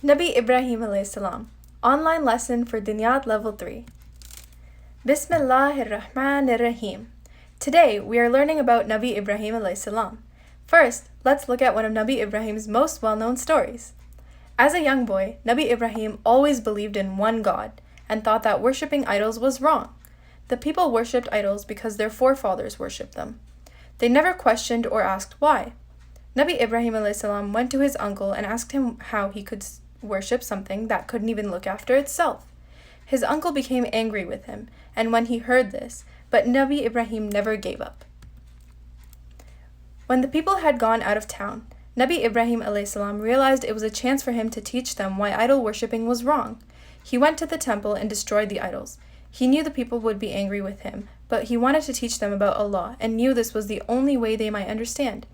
Nabi Ibrahim alayhi salam. Online lesson for Dunyat Level 3. Bismillahirrahmanirrahim. Today we are learning about Nabi Ibrahim alayhi salam. First, let's look at one of Nabi Ibrahim's most well-known stories. As a young boy, Nabi Ibrahim always believed in one God and thought that worshipping idols was wrong. The people worshipped idols because their forefathers worshipped them. They never questioned or asked why. Nabi Ibrahim alayhi salam went to his uncle and asked him how he could worship something that couldn't even look after itself. His uncle became angry with him, and when he heard this, but Nabi Ibrahim never gave up. When the people had gone out of town, Nabi Ibrahim alayhi salam realized it was a chance for him to teach them why idol worshipping was wrong. He went to the temple and destroyed the idols. He knew the people would be angry with him, but he wanted to teach them about Allah and knew this was the only way they might understand.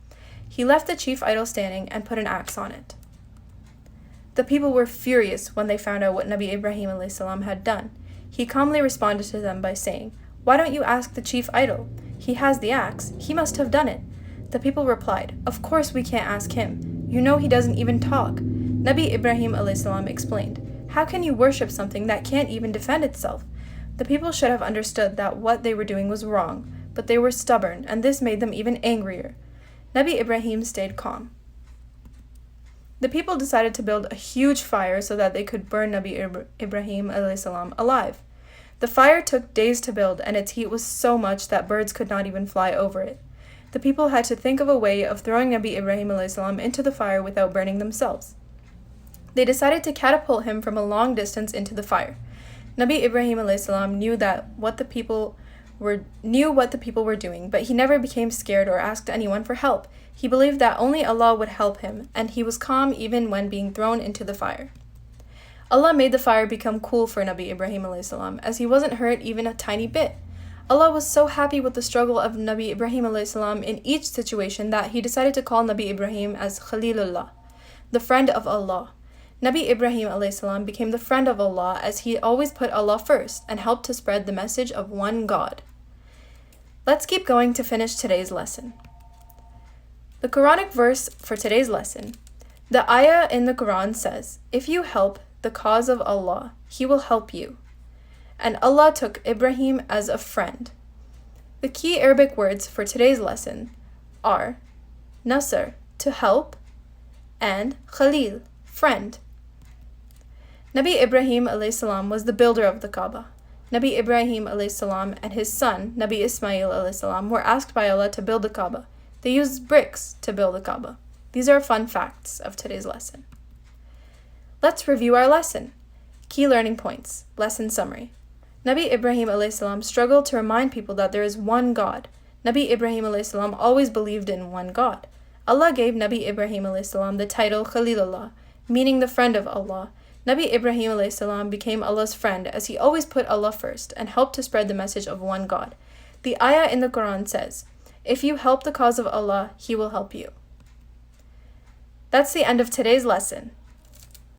He left the chief idol standing and put an axe on it. The people were furious when they found out what Nabi Ibrahim alayhi salam had done. He calmly responded to them by saying, "Why don't you ask the chief idol? He has the axe. He must have done it." The people replied, "Of course we can't ask him. You know he doesn't even talk." Nabi Ibrahim alayhi salam explained, "How can you worship something that can't even defend itself?" The people should have understood that what they were doing was wrong, but they were stubborn, and this made them even angrier. Nabi Ibrahim stayed calm. The people decided to build a huge fire so that they could burn Nabi Ibrahim alayhi salam alive. The fire took days to build, and its heat was so much that birds could not even fly over it. The people had to think of a way of throwing Nabi Ibrahim alayhi salam into the fire without burning themselves. They decided to catapult him from a long distance into the fire. Nabi Ibrahim alayhi salam knew what the people were doing, but he never became scared or asked anyone for help. He believed that only Allah would help him, and he was calm even when being thrown into the fire. Allah made the fire become cool for Nabi Ibrahim alayhi salam, as he wasn't hurt even a tiny bit. Allah was so happy with the struggle of Nabi Ibrahim alayhi salam in each situation that he decided to call Nabi Ibrahim as Khalilullah, the friend of Allah. Nabi Ibrahim alayhi salam became the friend of Allah as he always put Allah first and helped to spread the message of one God. Let's keep going to finish today's lesson. The Quranic verse for today's lesson. The ayah in the Quran says, "If you help the cause of Allah, He will help you." And Allah took Ibrahim as a friend. The key Arabic words for today's lesson are Nasr, to help, and Khalil, friend. Nabi Ibrahim alayhi salam was the builder of the Kaaba. Nabi Ibrahim alayhi salam and his son, Nabi Ismail alayhi salam, were asked by Allah to build the Kaaba. They used bricks to build the Kaaba. These are fun facts of today's lesson. Let's review our lesson. Key learning points. Lesson summary. Nabi Ibrahim alayhi salam struggled to remind people that there is one God. Nabi Ibrahim alayhi salam always believed in one God. Allah gave Nabi Ibrahim alayhi salam the title Khalilullah, meaning the friend of Allah. Nabi Ibrahim alayhi salam became Allah's friend as he always put Allah first and helped to spread the message of one God. The ayah in the Quran says, "If you help the cause of Allah, He will help you." That's the end of today's lesson.